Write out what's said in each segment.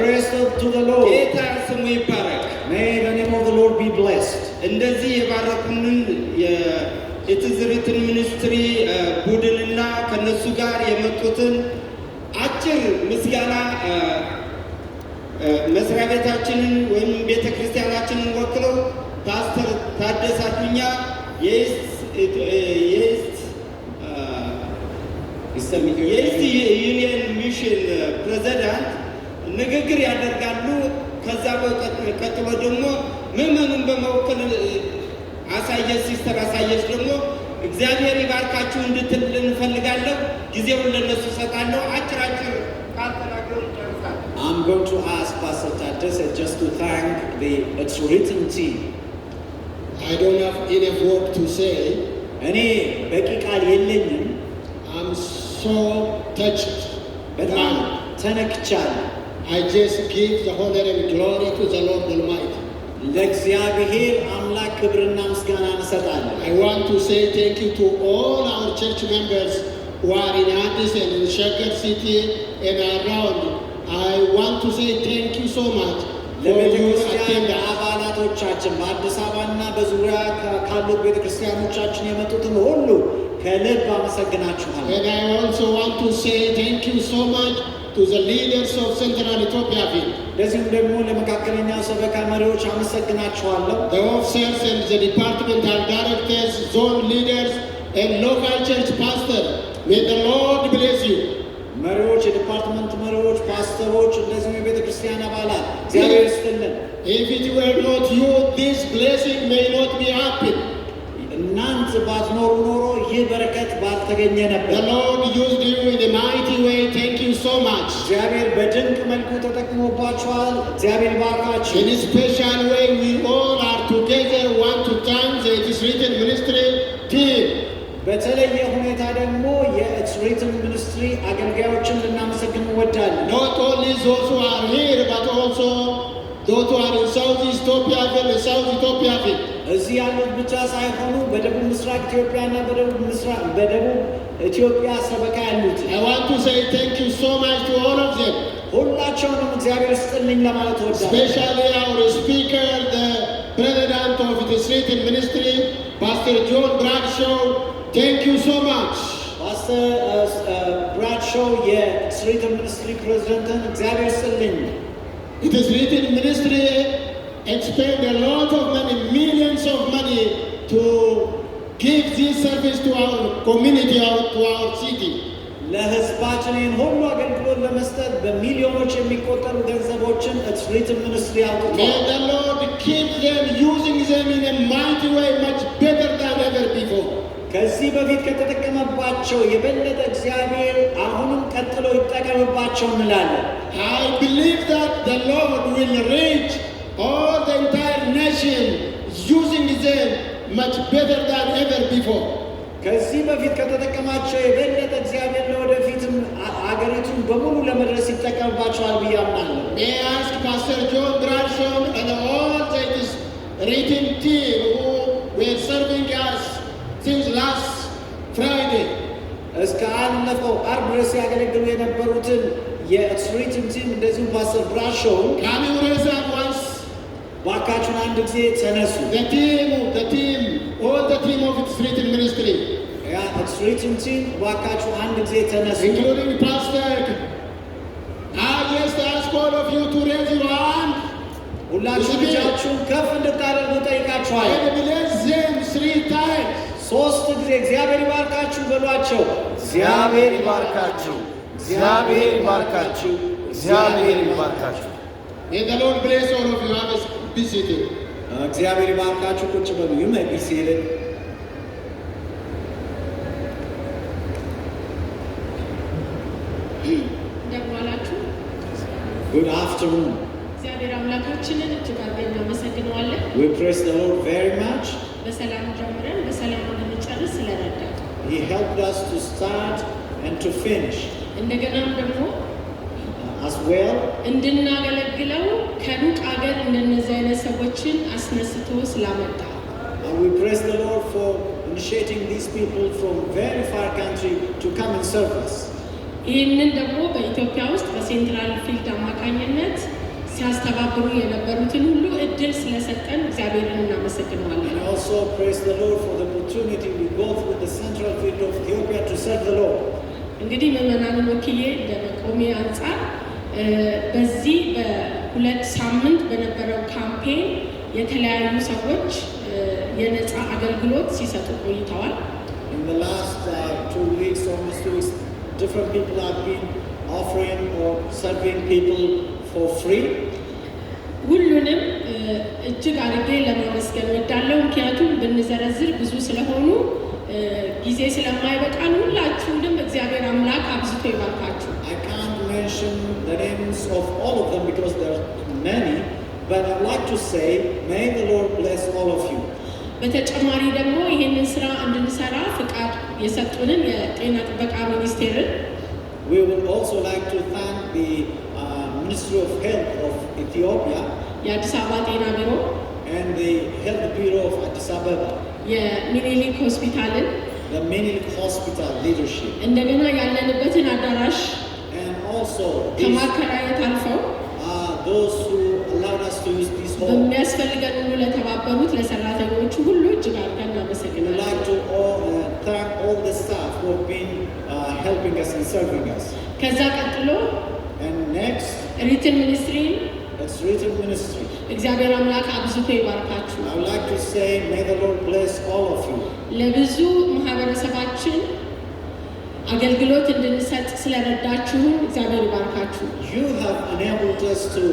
Praise to the Lord. ጌታ ስሙ ይባረክ። May the name of the Lord be blessed. እንደዚህ የባረኩንን የትዝሪትን ሚኒስትሪ ቡድንና ከነሱ ጋር የመጡትን አጭር ምስጋና መስሪያ ቤታችንን ወይም ቤተክርስቲያናችንን ወክለው ፓስተር ታደሰ አዱኛ የኢስት ዩኒየን ሚሽን ፕሬዚዳንት ንግግር ያደርጋሉ። ከዛ ቀጥሎ ደግሞ ምዕመኑን በመወከል አሳየች ሲስተር አሳየች ደግሞ እግዚአብሔር ይባርካችሁ እንድትል እንፈልጋለሁ። ጊዜውን ለነሱ ሰጣለሁ። አጭር ካልተናገሩ ጨርሳለሁ። I'm going to ask Pastor Taddese just to thank the It's Written team. I don't have enough word to say. እኔ በቂ ቃል የለኝም። I'm so touched. በጣም ተነክቻለሁ። I just give the honor and glory to the Lord Almighty. ለእግዚአብሔር አምላክ ክብርና ምስጋና እንሰጣለን። I want to say thank you to all our church members who are in Addis and in Sheker City and around. I want to say thank you so much for your attendance. አባላቶቻችን በአዲስ አበባና በዙሪያ ካሉት ቤተክርስቲያኖቻችን የመጡትን ሁሉ ከልብ አመሰግናችኋለሁ። And I also want to say thank you so much to the leaders of Central Ethiopia. ለዚህም ደግሞ ለመካከለኛው ሰበካ መሪዎች አመሰግናችኋለሁ። The officers and the departmental directors, zone leaders and local church pastor. May the Lord bless you. መሪዎች፣ የዲፓርትመንት መሪዎች፣ ፓስተሮች፣ እንደዚሁም የቤተ ክርስቲያን አባላት እግዚአብሔር ይስጥልን። If it were not you, this blessing may not be happened. እናንተ ባትኖሩ ኖሮ ይህ በረከት ባልተገኘ ነበር። The Lord used you in a mighty way. Thank you so much. እግዚአብሔር በድንቅ መልኩ ተጠቅሞባችኋል። እግዚአብሔር ባርካችሁ። In a special way, we all are together want to thank the It's Written ministry team. በተለየ ሁኔታ ደግሞ የኢትስ ሪትን ሚኒስትሪ አገልጋዮችን ልናመሰግን እንወዳለን። Not only those who are here, but also those who are in South Ethiopia and South Ethiopia. እዚህ ያሉት ብቻ ሳይሆኑ በደቡብ ምስራቅ ኢትዮጵያና በደቡብ ኢትዮጵያ ሰበካ ያሉት I want to say thank you so much to all of them. ሁላቸውንም እግዚአብሔር ይስጥልኝ ለማለት እወዳለሁ። Especially our speaker, the president of the It's Written ministry, Pastor John Bradshaw. Thank you so much. ፓስተር ብራድሾው የኢትስ ሪትን ሚኒስትሪ ፕሬዚደንትን እግዚአብሔር ይስጥልኝ። It is written ministry expend a lot of money, millions of money to give this service to our community, to our city. ለህዝባችን ይህን ሁሉ አገልግሎት ለመስጠት በሚሊዮኖች የሚቆጠሩ ገንዘቦችን ኢትስ ሪትን ሚኒስትሪ አውጥቷል። May the Lord keep them, using them in a mighty way, much better than ever before. ከዚህ በፊት ከተጠቀመባቸው የበለጠ እግዚአብሔር አሁንም ቀጥሎ ይጠቀምባቸው እንላለን። I believe that the Lord will reach all the entire nation using them much better than ever before. ከዚህ በፊት ከተጠቀማቸው የበለጠ እግዚአብሔር ለወደፊትም አገሪቱን በሙሉ ለመድረስ ይጠቀምባቸዋል ብዬ አምናለሁ። May I ask Pastor John Bradshaw and all the It's Written team who were serving us since last Friday. እስከ አለፈው ዓርብ ድረስ ያገለግሉ የነበሩትን የኢትስ ሪትን ቲም እንደዚሁም ፓስተር ብራድሾው Can you raise up once? ባካችሁን አንድ ጊዜ ተነሱ። The team, all the team of It's Written ministry, ያ ኢትስ ሪትን ቲም ባካችሁ አንድ ጊዜ ተነሱ። including Pastor. I just ask all of you to raise your hand. ሁላችሁም እጃችሁን ከፍ እንድታደርጉ ጠይቃችኋል። And bless them 3 times. 3 ጊዜ እግዚአብሔር ይባርካችሁ በሏቸው። እግዚአብሔር ይባርካችሁ፣ እግዚአብሔር ይባርካችሁ፣ እግዚአብሔር ይባርካችሁ። May the Lord bless all of you. Have a be seated. እግዚአብሔር ይባርካችሁ። ቁጭ በሉ። You may be seated. እንደምን ዋላችሁ? Good afternoon. እግዚአብሔር አምላካችንን እጅግ አድርገን እናመሰግነዋለን። We praise the Lord very much. በሰላም ጀምረን በሰላም እንድንጨርስ ስለረዳን። He helped us to start and to finish. እንደገናም ደግሞ As well, እንድናገለግለው ከሩቅ አገር እንደነዚህ አይነት ሰዎችን አስነስቶ ስላመጣ we praise the Lord for initiating these people from very far country to come and serve us. ይህንን ደግሞ በኢትዮጵያ ውስጥ በሴንትራል ፊልድ አማካኝነት ሲያስተባብሩ የነበሩትን ሁሉ እድል ስለሰጠን እግዚአብሔርን እናመሰግናለን። And also praise the Lord for the opportunity we go through the central field of Ethiopia to serve the Lord. እንግዲህ ምዕመናንን ወክዬ ለመቆሜ አንጻር በዚህ በሁለት ሳምንት በነበረው ካምፔን የተለያዩ ሰዎች የነፃ አገልግሎት ሲሰጡ ቆይተዋል። In the last 2 weeks, almost 2 weeks, different people have been offering or serving people for free. ሁሉንም እጅግ አድርጌ ለማመስገን እወዳለሁ። ምክንያቱም ብንዘረዝር ብዙ ስለሆኑ ጊዜ ስለማይበቃን ሁላችሁንም እግዚአብሔር አምላክ አብዝቶ ይባርካችሁ። I can't mention the names of all of them because there are many, but I'd like to say, may the Lord bless all of you. በተጨማሪ ደግሞ ይህንን ስራ እንድንሰራ ፍቃድ የሰጡንን የጤና ጥበቃ ሚኒስቴርን We would also like to thank the Ministry of Health of Ethiopia የአዲስ አበባ ጤና ቢሮ and the Health Bureau of Addis Ababa, የሚኒሊክ ሆስፒታልን the Menilik Hospital leadership, እንደገና ያለንበትን አዳራሽ and also ከማከራየት አልፈው those who allowed us to use this hall. በሚያስፈልገን ሁሉ ለተባበሩት ለሰራተኞቹ ሁሉ እጅግ አድርገን We would እናመሰግናለን። like to thank all the staff who have been helping us and serving us. ከዛ ቀጥሎ And next, ሪትን ሚኒስትሪ it's written ministry. እግዚአብሔር አምላክ አብዝቶ ይባርካችሁ። I would like to say, may the Lord bless all of you. ለብዙ ማህበረሰባችን አገልግሎት እንድንሰጥ ስለረዳችሁን እግዚአብሔር ይባርካችሁ። You have enabled us to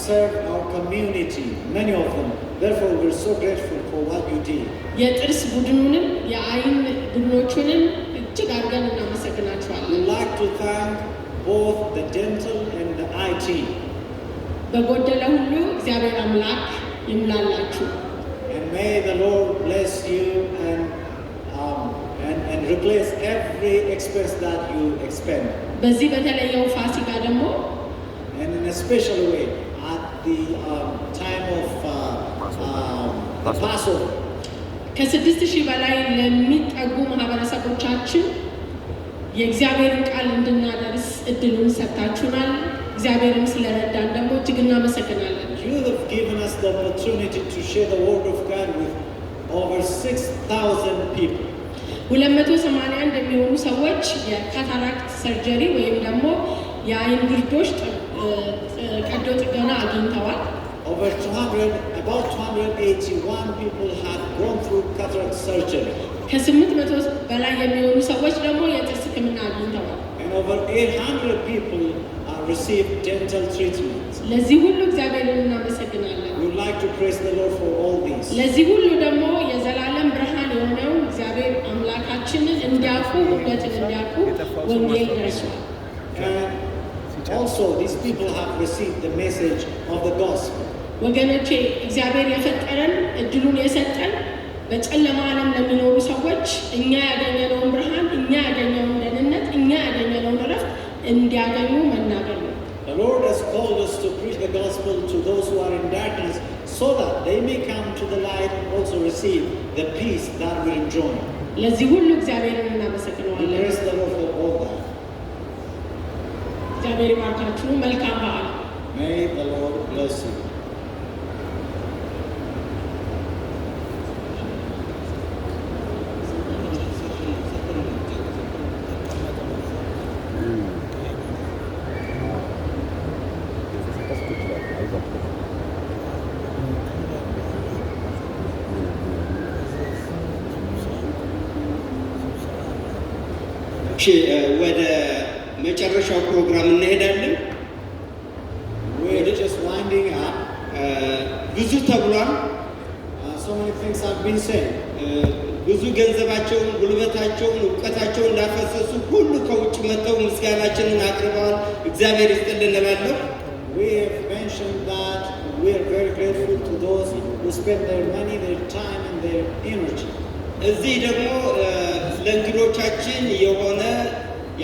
serve our community, many of them. Therefore, we're so grateful for what you did. የጥርስ ቡድኑንም የአይን ቡድኖቹንም እጅግ አድርገን እናመሰግናችኋለን። We'd like to thank both the dental and the IT. በጎደለ ሁሉ እግዚአብሔር አምላክ ይሙላላችሁ። And may the Lord bless you and replace every expense that you expend. በዚህ በተለየው ፋሲካ ደግሞ And in a special way, at the time of the Passover, ከ6,000 በላይ ለሚጠጉ ማህበረሰቦቻችን የእግዚአብሔርን ቃል እንድናደርስ እድሉን ሰጥታችሁናል። እግዚአብሔርም ስለረዳን ደግሞ እጅግ እናመሰግናለን። you have given us the opportunity to share the word of God with over 6,000 people. 281 የሚሆኑ ሰዎች የካታራክት ሰርጀሪ ወይም ደግሞ የአይን ግርዶሽ ቀዶ ጥገና አግኝተዋል። About 281 people have gone through cataract surgery. ከ800 በላይ የሚሆኑ ሰዎች ደግሞ የጥርስ ሕክምና አግኝተዋል። And over 800 people received dental treatment. ለዚህ ሁሉ እግዚአብሔርን እናመሰግናለን። We would like to praise the Lord for all this. ለዚህ ሁሉ ደግሞ የዘላለም ብርሃን የሆነው እግዚአብሔር አምላካችንን እንዲያውቁ እውነትን እንዲያውቁ ወንጌል ደርሷል። And also these people have received the message of the gospel. ወገኖቼ እግዚአብሔር የፈጠረን እድሉን የሰጠን በጨለማ ዓለም ለሚኖሩ ሰዎች እኛ ያገኘነውን ብርሃን፣ እኛ ያገኘነውን ደህንነት፣ እኛ ያገኘነውን እረፍት እንዲያገኙ መናገር ነው። The Lord has called us to preach the gospel to those who are in darkness so that they may come to the light and also receive the peace that we enjoy. ለዚህ ሁሉ እግዚአብሔርን We እናመሰግነዋለን። praise the Lord for all that. እግዚአብሔር ይባርካችሁ። መልካም በዓል። May the Lord bless you. ወደ መጨረሻው ፕሮግራም እንሄዳለን። We're just winding up. ብዙ ተብሏል። So many things have been said. ብዙ ገንዘባቸውን፣ ጉልበታቸውን፣ እውቀታቸውን ላፈሰሱ ሁሉ ከውጭ መጥተው ምስጋናችንን አቅርበዋል። እግዚአብሔር ይስጥልን እላለሁ። We have mentioned that we are very grateful to those who spend their money, their time and their energy. እዚህ ደግሞ ለእንግዶቻችን የሆነ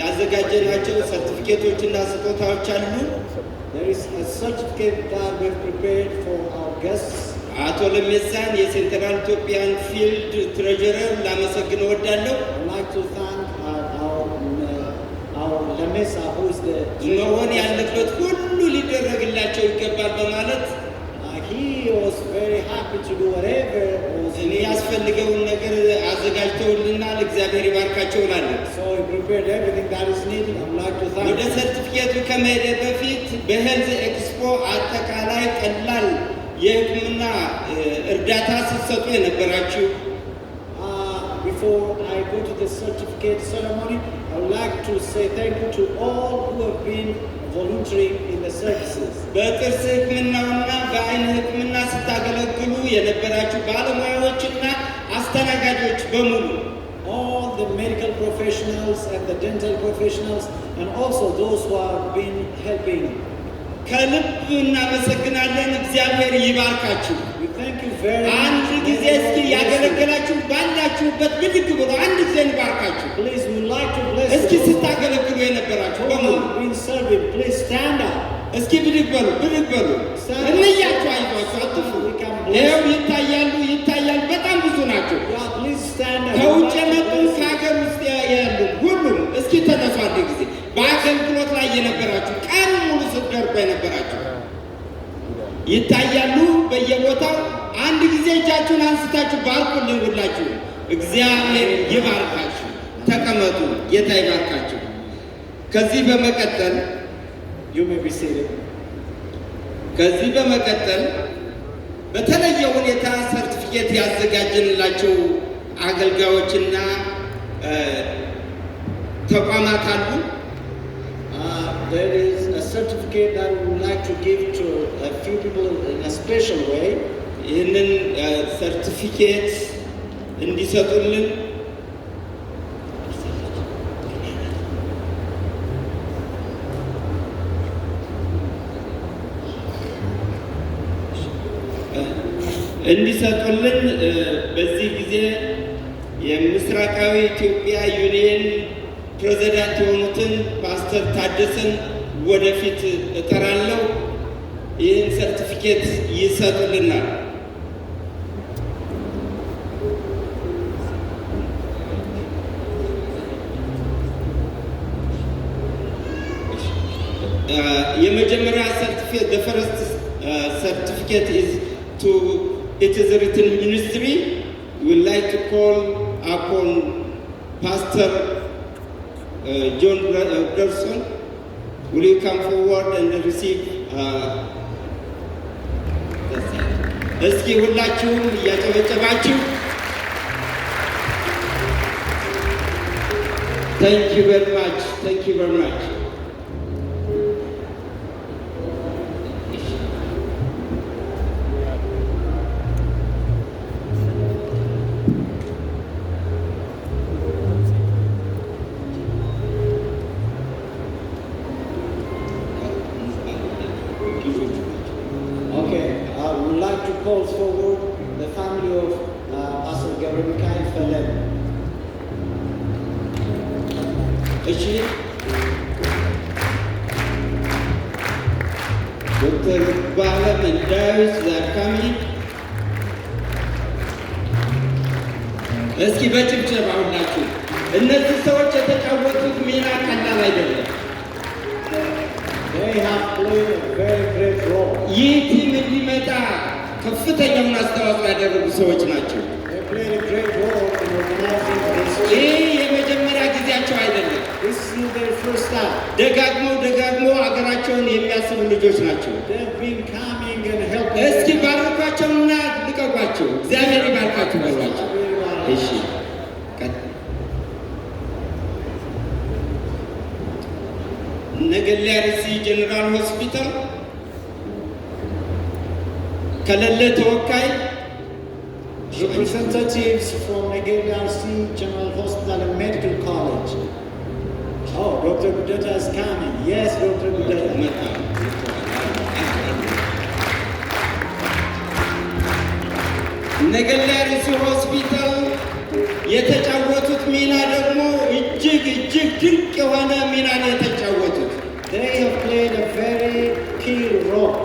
ያዘጋጀናቸው ሰርቲፊኬቶችና ስጦታዎች አሉ። There is a certificate that we have prepared for our guests. አቶ ለሜሳን የሴንትራል ኢትዮጵያን ፊልድ ትሬጀረር ላመሰግን እወዳለሁ። I'd like to thank our Lamesa, who is the መሆን ያለበት ሁሉ ሊደረግላቸው ይገባል የሚያስፈልገውን ነገር አዘጋጅተውልናል። እግዚአብሔር ይባርካቸው እላለሁ። So we prepared everything that is needed. I would like to thank ወደ them. ሰርቲፊኬቱ ከመሄድ በፊት በሄልዝ ኤክስፖ አጠቃላይ ቀላል የሕክምና እርዳታ ስትሰጡ የነበራችሁ Before I go to the certificate ceremony, I would like to say thank you to all who have been volunteering in the services. በጥርስ ሕክምናውና በአይን ሕክምና ስታገለግሉ የነበራችሁ ባለሙያዎችና አስተናጋጆች በሙሉ All the medical professionals and the dental professionals, and also those who have been helping. ከልብ እናመሰግናለን። እግዚአብሔር ይባርካችሁ። We thank you very much. አንድ ጊዜ እስኪ ያገለገላችሁ ባላችሁበት ብድግ ብሎ አንድ ጊዜ እንባርካችሁ። Please, we would like to bless እስኪ you. ስታገለግሉ የነበራችሁ Who በሙሉ have been serving, please stand up. እስኪ ብድግ በሉ፣ ብድግ በሉ። እንያችሁ፣ አይዟችሁ፣ አትፍሩ። ይኸው ይታያሉ፣ ይታያል። በጣም ብዙ ናቸው። Yeah, please stand up. ከውጭ We would like የመጡ to bless you. ከሀገር ውስጥ ያሉ ሁሉም እስኪ ተነሱ። አንድ ጊዜ በአገልግሎት ላይ የነበራችሁ ቀን ሙሉ ስትደርቁ የነበራችሁ ይታያሉ በየቦታው። አንድ ጊዜ እጃችሁን አንስታችሁ ባርኩልኝ ሁላችሁ። እግዚአብሔር ይባርካችሁ። ተቀመጡ። ጌታ ይባርካችሁ። ከዚህ በመቀጠል You may be seated. ከዚህ በመቀጠል በተለየ ሁኔታ ሰርቲፊኬት ያዘጋጀንላቸው አገልጋዮችና ተቋማት አሉ። There is a certificate that we would like to give to a few people in a special way. ይህንን ሰርቲፊኬት እንዲሰጡልን በዚህ ጊዜ የምስራቃዊ ኢትዮጵያ ዩኒየን ፕሬዝዳንት የሆኑትን ፓስተር ታደሰን ወደፊት እጠራለሁ። ይህን ሰርቲፊኬት ይሰጡልናል። የመጀመሪያ ሰርቲፊኬት the first certificate is to it is a written ministry. We would like to call upon Pastor John Gerson. Will you come forward and receive እስኪ ሁላችሁም እያጨበጨባችሁ Thank you very much. Thank you very much. Okay, I would like to call forward the family of Pastor Gabriel Mikhail Felem. እሺ ዶክተር ባለም ዳዊት ዛካሚ እስኪ በጭብጨባ ሁላችሁ። እነዚህ ሰዎች የተጫወቱት ሚና ቀላል አይደለም። They have played a very great role. ይህ ቲም እንዲመጣ ከፍተኛውን አስተዋጽኦ ያደረጉ ሰዎች ናቸው። They played a great role in organizing this. ይህ የመጀመሪያ ጊዜያቸው አይደለም። This is their first time. ደጋግሞ ሀገራቸውን የሚያስቡ ልጆች ናቸው። They've been coming and helping. እስኪ ባርኳቸውና ልቀቋቸው። እግዚአብሔር ይባርካችሁ በሏቸው። እሺ ነገሌ አርሲ ጀነራል ሆስፒታል ከሌለ ተወካይ Representatives from Negeri RC General Hospital and Medical College. Oh, Dr. Gudeta is coming. Yes, Dr. Gudeta. መጣ። ነገሌ አርሲ ሆስፒታል የተጫወቱት ሚና ደግሞ እጅግ ድንቅ የሆነ ሚና ነው የተጫወቱት። They have played a very key role.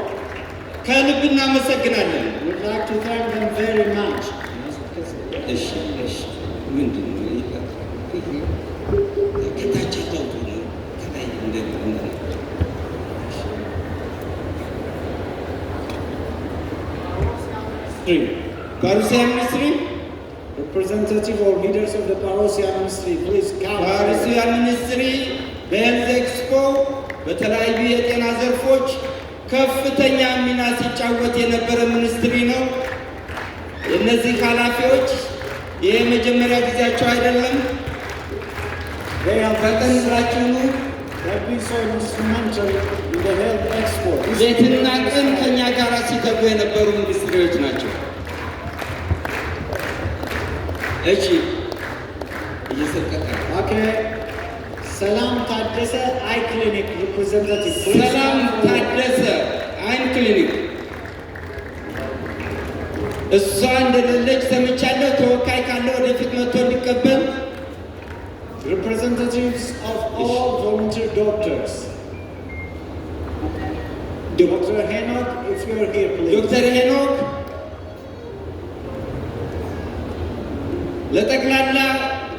ከልብ እናመሰግናለን። We'd like to thank them very much. እሺ ምንድን ነው ከታች አውጡ ነው ከላይ ፓሩሲያ ሚኒስትሪ representative or leaders of the Parousia ministry, please come. ፓሮሲያ ሚኒስትሪ በሄልዝ ኤክስፖ በተለያዩ የጤና ዘርፎች ከፍተኛ ሚና ሲጫወት የነበረ ሚኒስትሪ ነው። እነዚህ ኃላፊዎች ይሄ መጀመሪያ ጊዜያቸው አይደለም። They have ፈጠንራችሁ been so instrumental in the health expo. ሌትና ቀን ከኛ ጋር ሲተጉ የነበሩ ሚኒስትሪዎች ናቸው። እሺ እየሰቀቀ Okay. Salam Tadese Eye Clinic representative. Please ሰላም come forward. ታደሰ አይን ክሊኒክ እሷ እንደሌለች ሰምቻለሁ። ተወካይ ካለ ወደፊት መጥቶ እንዲቀበል። Representatives of all volunteer doctors. Dr. Henok, if you are here, please. ዶክተር ሄኖክ ለጠቅላላ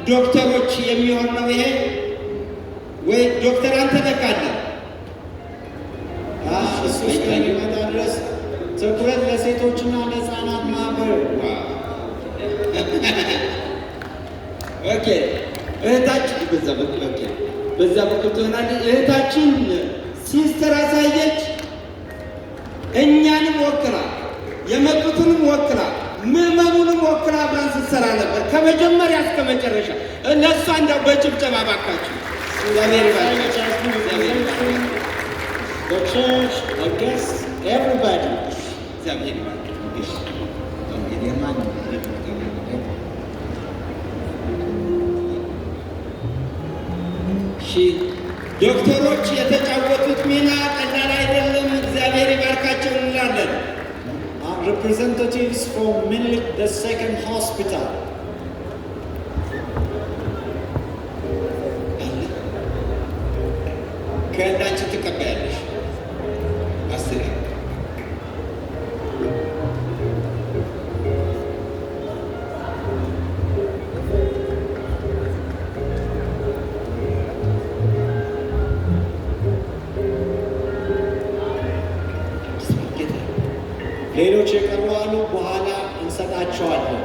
ዶክተሮች የሚሆን ነው ይሄ ወይ ዶክተር አንተ ነካለ? እሱ እስከሚመጣ ድረስ ትኩረት ለሴቶችና ለሕፃናት ማህበር። ኦኬ እህታችን በዛ በኩል ትሆናለች። እህታችን ሲስተር አሳየች እኛንም ወክላ የመጡትንም ወክላ ምዕመኑንም ወክላ አብራን ስትሰራ ነበር ከመጀመሪያ እስከ መጨረሻ። ለእሷ እንደው በጭብጨባ ባካችሁ እግዚአብሔር ይባርክ። The church, the guests, everybody. እግዚአብሔር ይባርክ። ዶክተሮች የተጫወቱት ሚና ቀላል አይደለም። እግዚአብሔር ይባርካቸው እንላለን። Representatives from Minilik, the second hospital. ከእንዳችን ትቀበያለሽ አስር ሌሎች የቀሩ አሉ፣ በኋላ እንሰጣቸዋለን።